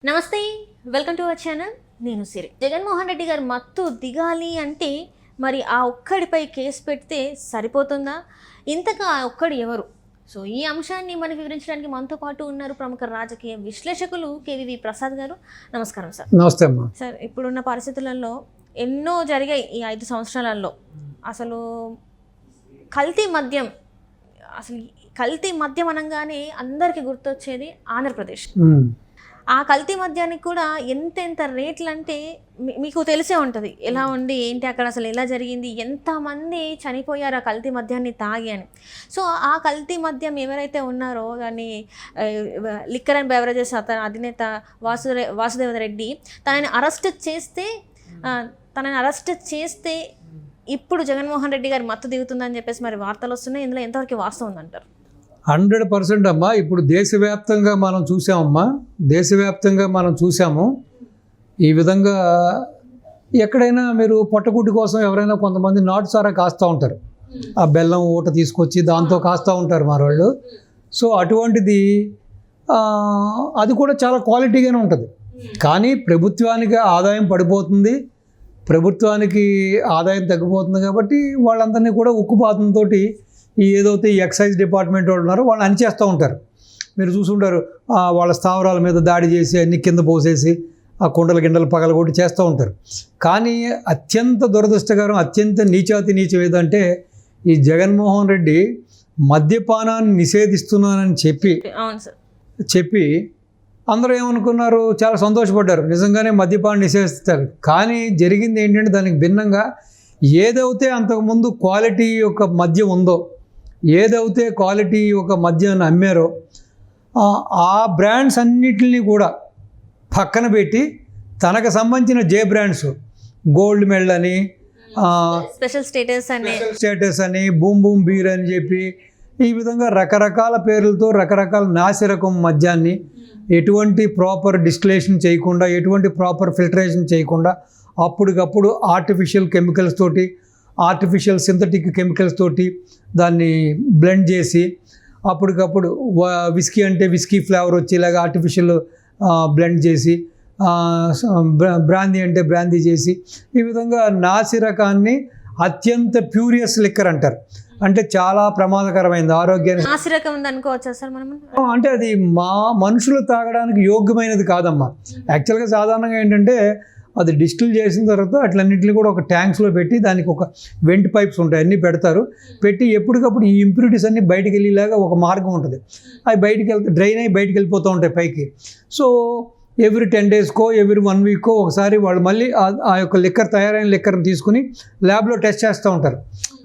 నమస్తే, welcome to our channel. నేను సిరి. జగన్మోహన్ రెడ్డి గారు మత్తు దిగాలి అంటే మరి ఆ ఒక్కడిపై కేసు పెడితే సరిపోతుందా? ఇంతగా ఆ ఒక్కడు ఎవరు? సో ఈ అంశాన్ని మనకి వివరించడానికి మనతో పాటు ఉన్నారు ప్రముఖ రాజకీయ విశ్లేషకులు కేవీవి ప్రసాద్ గారు. నమస్కారం సార్. నమస్తే అమ్మా. సార్, ఇప్పుడున్న పరిస్థితులలో ఎన్నో జరిగాయి ఈ 5 సంవత్సరాలలో. అసలు కల్తీ మద్యం, అసలు కల్తీ మద్యం అనగానే అందరికీ గుర్తొచ్చేది ఆంధ్రప్రదేశ్. ఆ కల్తీ మద్యానికి కూడా ఎంత రేట్లు అంటే మీకు తెలిసే ఉంటుంది. ఎలా ఉండి ఏంటి అక్కడ అసలు ఎలా జరిగింది, ఎంతమంది చనిపోయారు ఆ కల్తీ మద్యాన్ని తాగి అని. సో ఆ కల్తీ మద్యం ఎవరైతే ఉన్నారో దాన్ని లిక్కర్ అండ్ బెవరేజెస్ అధినేత వాసుదేవ రెడ్డి తనని అరెస్ట్ చేస్తే ఇప్పుడు జగన్మోహన్ రెడ్డి గారు మత్తు దిగుతుందని చెప్పేసి మరి వార్తలు వస్తున్నాయి. ఇందులో ఎంతవరకు వాస్తవం ఉందంటారు? 100% అమ్మా. ఇప్పుడు దేశవ్యాప్తంగా మనం చూసాము. ఈ విధంగా ఎక్కడైనా మీరు పొట్టకూటి కోసం ఎవరైనా కొంతమంది నాటు సారా కాస్తూ ఉంటారు. ఆ బెల్లం ఊట తీసుకొచ్చి దాంతో కాస్తూ ఉంటారు మరోళ్ళు. సో అటువంటిది అది కూడా చాలా క్వాలిటీగానే ఉంటుంది. కానీ ప్రభుత్వానికి ఆదాయం పడిపోతుంది, ప్రభుత్వానికి ఆదాయం తగ్గిపోతుంది. కాబట్టి వాళ్ళందరినీ కూడా ఉక్కుపాతంతో ఏదైతే ఈ ఎక్సైజ్ డిపార్ట్మెంట్ వాళ్ళు ఉన్నారో వాళ్ళని అణిచేస్తూ ఉంటారు. మీరు చూసుంటారు, వాళ్ళ స్థావరాల మీద దాడి చేసి అన్ని కింద పోసేసి ఆ కుండలు గిండలు పగలగొట్టి చేస్తూ ఉంటారు. కానీ అత్యంత దురదృష్టకరం, అత్యంత నీచం ఏదంటే ఈ జగన్మోహన్ రెడ్డి మద్యపానాన్ని నిషేధిస్తున్నానని చెప్పి అందరూ ఏమనుకున్నారు, చాలా సంతోషపడ్డారు. నిజంగానే మద్యపానం నిషేధిస్తారు. కానీ జరిగింది ఏంటంటే దానికి భిన్నంగా ఏదైతే అంతకుముందు క్వాలిటీ యొక్క మద్యం ఉందో, ఏదైతే క్వాలిటీ ఒక మద్యాన్ని అమ్మారో ఆ బ్రాండ్స్ అన్నిటిని కూడా పక్కన పెట్టి తనకు సంబంధించిన బ్రాండ్స్, గోల్డ్ మెడల్ అని, స్పెషల్ స్టేటస్ అని, బూమ్ బూమ్ బీర్ అని చెప్పి ఈ విధంగా రకరకాల పేర్లతో రకరకాల నాసిరకం మద్యాన్ని ఎటువంటి ప్రాపర్ డిస్టిలేషన్ చేయకుండా, ఎటువంటి ప్రాపర్ ఫిల్టరేషన్ చేయకుండా అప్పటికప్పుడు ఆర్టిఫిషియల్ కెమికల్స్ తోటి, ఆర్టిఫిషియల్ సింథటిక్ కెమికల్స్ తోటి దాన్ని బ్లెండ్ చేసి అప్పటికప్పుడు విస్కీ అంటే విస్కీ ఫ్లేవర్ వచ్చేలాగా ఆర్టిఫిషియల్ బ్లెండ్ చేసి, బ్రాందీ అంటే బ్రాందీ చేసి ఈ విధంగా నాసిరకాన్ని అత్యంత ప్యూరియస్ లిక్కర్ అంటారు. అంటే చాలా ప్రమాదకరమైనది ఆరోగ్యానికి. అంటే అది మనుషులు తాగడానికి యోగ్యమైనది కాదమ్మా. యాక్చువల్గా సాధారణంగా ఏంటంటే అది డిస్టిల్ చేసిన తర్వాత అట్లన్నింటినీ కూడా ఒక ట్యాంక్స్లో పెట్టి దానికి ఒక వెంట్ పైప్స్ ఉంటాయి, అన్నీ పెడతారు. పెట్టి ఎప్పటికప్పుడు ఈ ఇంప్యూరిటీస్ అన్నీ బయటికి వెళ్ళేలాగా ఒక మార్గం ఉంటుంది. అవి డ్రైన్ అయ్యి బయటికి వెళ్ళిపోతూ ఉంటాయి పైకి. సో ఎవ్రీ 10 డేస్కో ఎవ్రీ 1 వీక్కో ఒకసారి వాళ్ళు మళ్ళీ ఆ యొక్క లిక్కర్, తయారైన లిక్కర్ని తీసుకుని ల్యాబ్లో టెస్ట్ చేస్తూ ఉంటారు.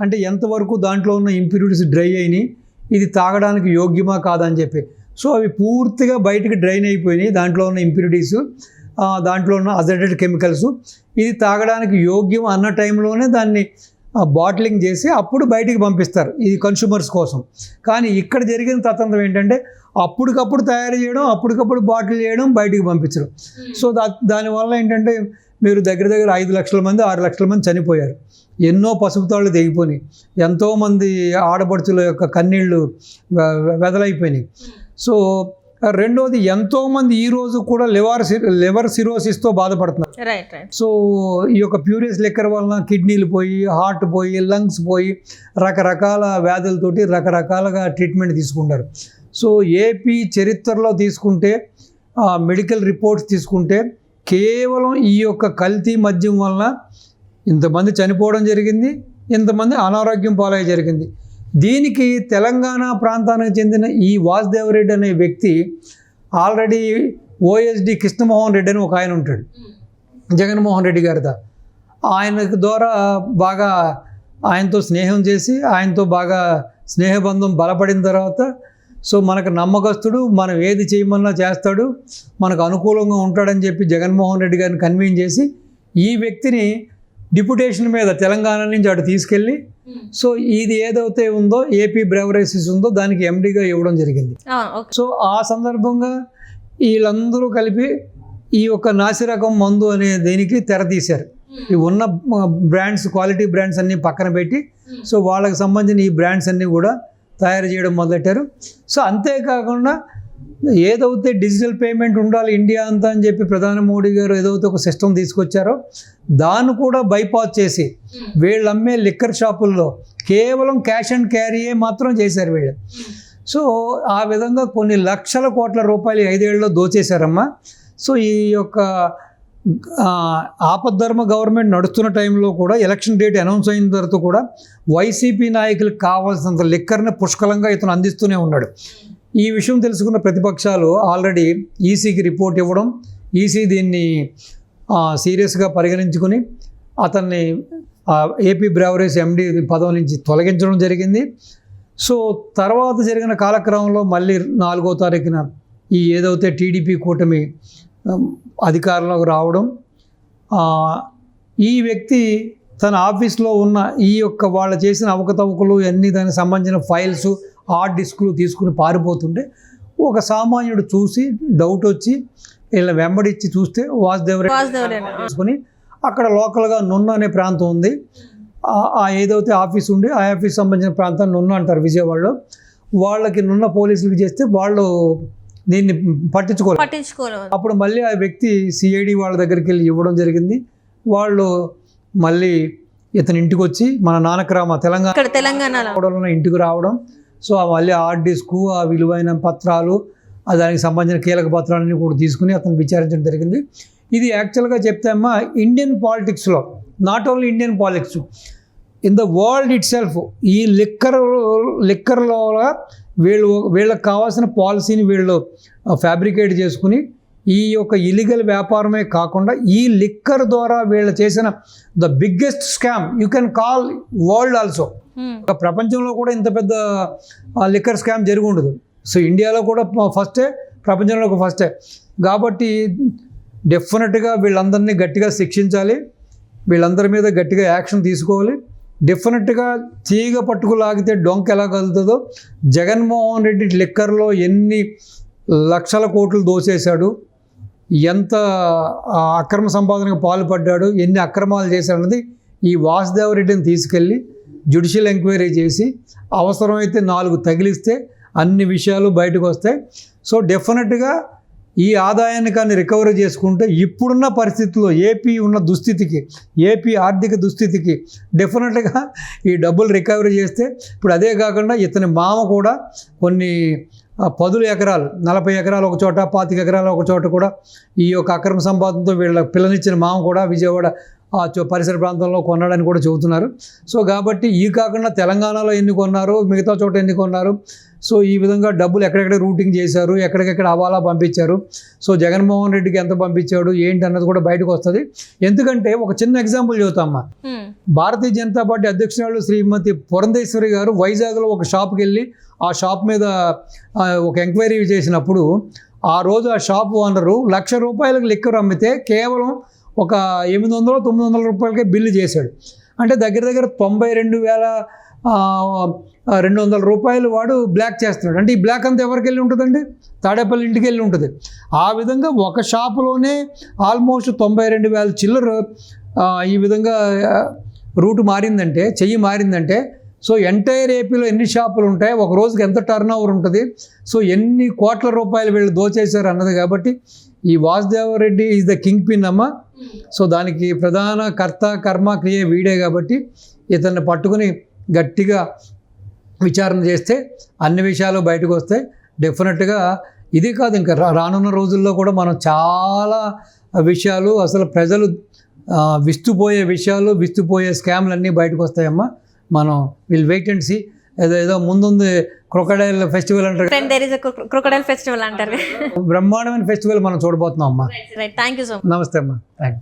అంటే ఎంతవరకు దాంట్లో ఉన్న ఇంప్యూరిటీస్ డ్రై అయినాయి, ఇది తాగడానికి యోగ్యమా కాదని చెప్పి. సో అవి పూర్తిగా బయటికి డ్రైన్ అయిపోయినాయి, దాంట్లో ఉన్న ఇంప్యూరిటీస్, దాంట్లో ఉన్న అజర్టెడ్ కెమికల్స్, ఇది తాగడానికి యోగ్యం అన్న టైంలోనే దాన్ని బాటిలింగ్ చేసి అప్పుడు బయటికి పంపిస్తారు, ఇది కన్స్యూమర్స్ కోసం. కానీ ఇక్కడ జరిగిన తతంత్రం ఏంటంటే అప్పటికప్పుడు తయారు చేయడం, అప్పటికప్పుడు బాటిల్ చేయడం, బయటికి పంపించడం. సో దానివల్ల ఏంటంటే మీరు దగ్గర 5 లక్షల మంది 6 లక్షల మంది చనిపోయారు. ఎన్నో పసుపు తాళ్ళు తెగిపోయినాయి, ఎంతోమంది ఆడపడుచుల యొక్క కన్నీళ్ళు వెదలైపోయినాయి. సో రెండోది, ఎంతోమంది ఈరోజు కూడా లివర్ సిరోసిస్తో బాధపడుతున్నారు. సో ఈ యొక్క ప్యూరియస్ లిక్కర్ వలన కిడ్నీలు పోయి, హార్ట్ పోయి, లంగ్స్ పోయి రకరకాల వ్యాధులతోటి రకరకాలుగా ట్రీట్మెంట్ తీసుకుంటారు. సో ఏపీ చరిత్రలో తీసుకుంటే, మెడికల్ రిపోర్ట్స్ తీసుకుంటే కేవలం ఈ యొక్క కల్తీ మద్యం వలన ఇంతమంది చనిపోవడం జరిగింది, ఇంతమంది అనారోగ్యం పాలయ్య జరిగింది. దీనికి తెలంగాణ ప్రాంతానికి చెందిన ఈ వాసుదేవ రెడ్డి అనే వ్యక్తి ఆల్రెడీ ఓఎస్డి కృష్ణమోహన్ రెడ్డి అని ఒక ఆయన ఉంటాడు, జగన్మోహన్ రెడ్డి గారిదా. ఆయన ద్వారా బాగా ఆయనతో స్నేహం చేసి, ఆయనతో బాగా స్నేహబంధం బలపడిన తర్వాత, సో మనకు నమ్మకస్తుడు, మనం ఏది చేయమన్నా చేస్తాడు, మనకు అనుకూలంగా ఉంటాడని చెప్పి జగన్మోహన్ రెడ్డి గారిని కన్విన్స్ చేసి ఈ వ్యక్తిని డిప్యుటేషన్ మీద తెలంగాణ నుంచి అటు తీసుకెళ్ళి, సో ఇది ఏదైతే ఉందో ఏపీ బ్రెవరేసెస్ ఉందో దానికి ఎండీగా ఇవ్వడం జరిగింది. సో ఆ సందర్భంగా వీళ్ళందరూ కలిపి ఈ యొక్క నాసిరకం మందు అనే దీనికి తెర తీశారు. ఈ ఉన్న బ్రాండ్స్, క్వాలిటీ బ్రాండ్స్ అన్నీ పక్కన పెట్టి సో వాళ్ళకి సంబంధించిన ఈ బ్రాండ్స్ అన్నీ కూడా తయారు చేయడం మొదలెట్టారు. సో అంతేకాకుండా ఏదైతే డిజిటల్ పేమెంట్ ఉండాలి ఇండియా అంతా అని చెప్పి ప్రధాని మోడీ గారు ఏదైతే ఒక సిస్టమ్ తీసుకొచ్చారో దాన్ని కూడా బైపాస్ చేసి వీళ్ళు అమ్మే లిక్కర్ షాపుల్లో కేవలం క్యాష్ అండ్ క్యారీయే మాత్రం చేశారు వీళ్ళు. సో ఆ విధంగా కొన్ని లక్షల కోట్ల రూపాయలు 5 ఏళ్ళలో దోచేశారమ్మా. సో ఈ యొక్క ఆపద్ధర్మ గవర్నమెంట్ నడుస్తున్న టైంలో కూడా ఎలక్షన్ డేట్ అనౌన్స్ అయిన తర్వాత కూడా వైసీపీ నాయకులకు కావాల్సినంత లిక్కర్ని పుష్కలంగా ఇతను అందిస్తూనే ఉన్నాడు. ఈ విషయం తెలుసుకున్న ప్రతిపక్షాలు ఆల్రెడీ ఈసీకి రిపోర్ట్ ఇవ్వడం, ఈసీ దీన్ని సీరియస్గా పరిగణించుకుని అతన్ని ఏపీ బ్రెవరీస్ ఎండి పదవి నుంచి తొలగించడం జరిగింది. సో తర్వాత జరిగిన కాలక్రమంలో మళ్ళీ 4వ తారీఖున ఈ ఏదైతే టీడీపీ కూటమి అధికారంలోకి రావడం, ఈ వ్యక్తి తన ఆఫీస్లో ఉన్న ఈ యొక్క వాళ్ళు చేసిన అవకతవకలు అన్నీ దానికి సంబంధించిన ఫైల్స్ హార్డ్ డిస్కులు తీసుకుని పారిపోతుంటే ఒక సామాన్యుడు చూసి డౌట్ వచ్చి వీళ్ళ వెంబడిచ్చి చూస్తే వాసుదేవరెడ్డి తీసుకుని అక్కడ లోకల్గా నున్న అనే ప్రాంతం ఉంది, ఏదైతే ఆఫీస్ ఉండి ఆ ఆఫీస్ సంబంధించిన ప్రాంతాన్ని నున్న అంటారు విజయవాడలో. వాళ్ళకి నున్న పోలీసులకి చేస్తే వాళ్ళు దీన్ని పట్టించుకోలేదు. అప్పుడు మళ్ళీ ఆ వ్యక్తి సిఐడి వాళ్ళ దగ్గరికి వెళ్ళి ఇవ్వడం జరిగింది. వాళ్ళు మళ్ళీ ఇతని ఇంటికి వచ్చి మన నానక్రామ తెలంగాణలో ఇంటికి రావడం. సో మళ్ళీ హార్డ్ డిస్కు, ఆ విలువైన పత్రాలు, దానికి సంబంధించిన కీలక పత్రాలన్నీ కూడా తీసుకుని అతను విచారించడం జరిగింది. ఇది యాక్చువల్గా చెప్తే అమ్మా ఇండియన్ పాలిటిక్స్లో, not only Indian politics, in the world it self ఈ లిక్కర్లో వీళ్ళకి కావాల్సిన పాలసీని వీళ్ళు ఫ్యాబ్రికేట్ చేసుకుని ఈ యొక్క ఇల్లీగల్ వ్యాపారమే కాకుండా ఈ లిక్కర్ ద్వారా వీళ్ళు చేసిన the biggest scam you can call world also. ప్రపంచంలో కూడా ఇంత పెద్ద లిక్కర్ స్కామ్ జరిగి ఉండదు. సో ఇండియాలో కూడా ఫస్టే, ప్రపంచంలో ఫస్టే. కాబట్టి డెఫినెట్గా వీళ్ళందరినీ గట్టిగా శిక్షించాలి, వీళ్ళందరి మీద గట్టిగా యాక్షన్ తీసుకోవాలి. డెఫినెట్గా తీగ పట్టుకులాగితే డొంక ఎలా కలుగుతుందో జగన్మోహన్ రెడ్డి లిక్కర్లో ఎన్ని లక్షల కోట్లు దోచేశాడు, ఎంత అక్రమ సంపాదనకు పాల్పడ్డాడు, ఎన్ని అక్రమాలు చేశాడన్నది ఈ వాసుదేవరెడ్డిని తీసుకెళ్ళి జ్యుడిషియల్ ఎంక్వైరీ చేసి అవసరమైతే 4 తగిలిస్తే అన్ని విషయాలు బయటకు వస్తాయి. సో డెఫినెట్గా ఈ ఆదాయాన్ని కానీ రికవరీ చేసుకుంటే ఇప్పుడున్న పరిస్థితుల్లో ఏపీ ఉన్న దుస్థితికి, ఏపీ ఆర్థిక దుస్థితికి డెఫినెట్గా ఈ డబ్బులు రికవరీ చేస్తే, ఇప్పుడు అదే కాకుండా ఇతని మామ కూడా కొన్ని 10 ఎకరాలు, 40 ఎకరాలు ఒక చోట, 25 ఎకరాలు ఒక చోట కూడా ఈ యొక్క అక్రమ సంపాదనతో వీళ్ళ పిల్లనిచ్చిన మామ కూడా విజయవాడ పరిసర ప్రాంతంలో కొన్నాడని కూడా చెబుతున్నారు. సో కాబట్టి ఈ కాకుండా తెలంగాణలో ఎన్ని కొన్నారు, మిగతా చోట ఎన్ని కొన్నారు, సో ఈ విధంగా డబ్బులు ఎక్కడెక్కడ రూటింగ్ చేశారు, ఎక్కడికెక్కడ హవాలా పంపించారు, సో జగన్మోహన్ రెడ్డికి ఎంత పంపించాడు ఏంటి అన్నది కూడా బయటకు వస్తుంది. ఎందుకంటే ఒక చిన్న ఎగ్జాంపుల్ చెబుతామ్మా. భారతీయ జనతా పార్టీ అధ్యక్షురాలు శ్రీమతి పురంధేశ్వరి గారు వైజాగ్లో ఒక షాప్కి వెళ్ళి ఆ షాప్ మీద ఒక ఎంక్వైరీ చేసినప్పుడు ఆ రోజు ఆ షాప్ ఓనరు ₹1,00,000 లిక్కర్ అమ్మితే కేవలం ఒక 800-900 రూపాయలకే బిల్లు చేశాడు. అంటే దగ్గర 92,200 రూపాయలు వాడు బ్లాక్ చేస్తున్నాడు. అంటే ఈ బ్లాక్ అంతా ఎవరికి వెళ్ళి ఉంటుందండి? తాడేపల్లి ఇంటికి వెళ్ళి ఉంటుంది. ఆ విధంగా ఒక షాపులోనే ఆల్మోస్ట్ 92,000 చిల్లర ఈ విధంగా రూట్ మారిందంటే, చెయ్యి మారిందంటే, సో ఎంటైర్ ఏపీలో ఎన్ని షాపులు ఉంటాయి, ఒక రోజుకి ఎంత టర్న్ ఓవర్ ఉంటుంది, సో ఎన్ని కోట్ల రూపాయలు వీళ్ళు దోచేశారు అన్నది. కాబట్టి ఈ Vasudeva Reddy is the king pin అమ్మ. సో దానికి ప్రధాన కర్త కర్మ క్రియ వీడే. కాబట్టి ఇతన్ని పట్టుకుని గట్టిగా విచారణ చేస్తే అన్ని విషయాలు బయటకు వస్తాయి. డెఫినెట్గా ఇది కాదు, ఇంకా రానున్న రోజుల్లో కూడా మనం చాలా విషయాలు, అసలు ప్రజలు విస్తుపోయే విషయాలు, విస్తుపోయే స్కామ్లు అన్నీ బయటకు వస్తాయమ్మా. మనం విల్ వెయిట్ అండ్ సీ. ఏదో ముందుంది క్రొకడైల్ ఫెస్టివల్ అంటారు, క్రొకడైల్ ఫెస్టివల్ అంటారు, బ్రహ్మాండమైన ఫెస్టివల్ మనం చూడబోతున్నాం అమ్మా. Thank you so much. నమస్తే అమ్మా, థ్యాంక్ యూ.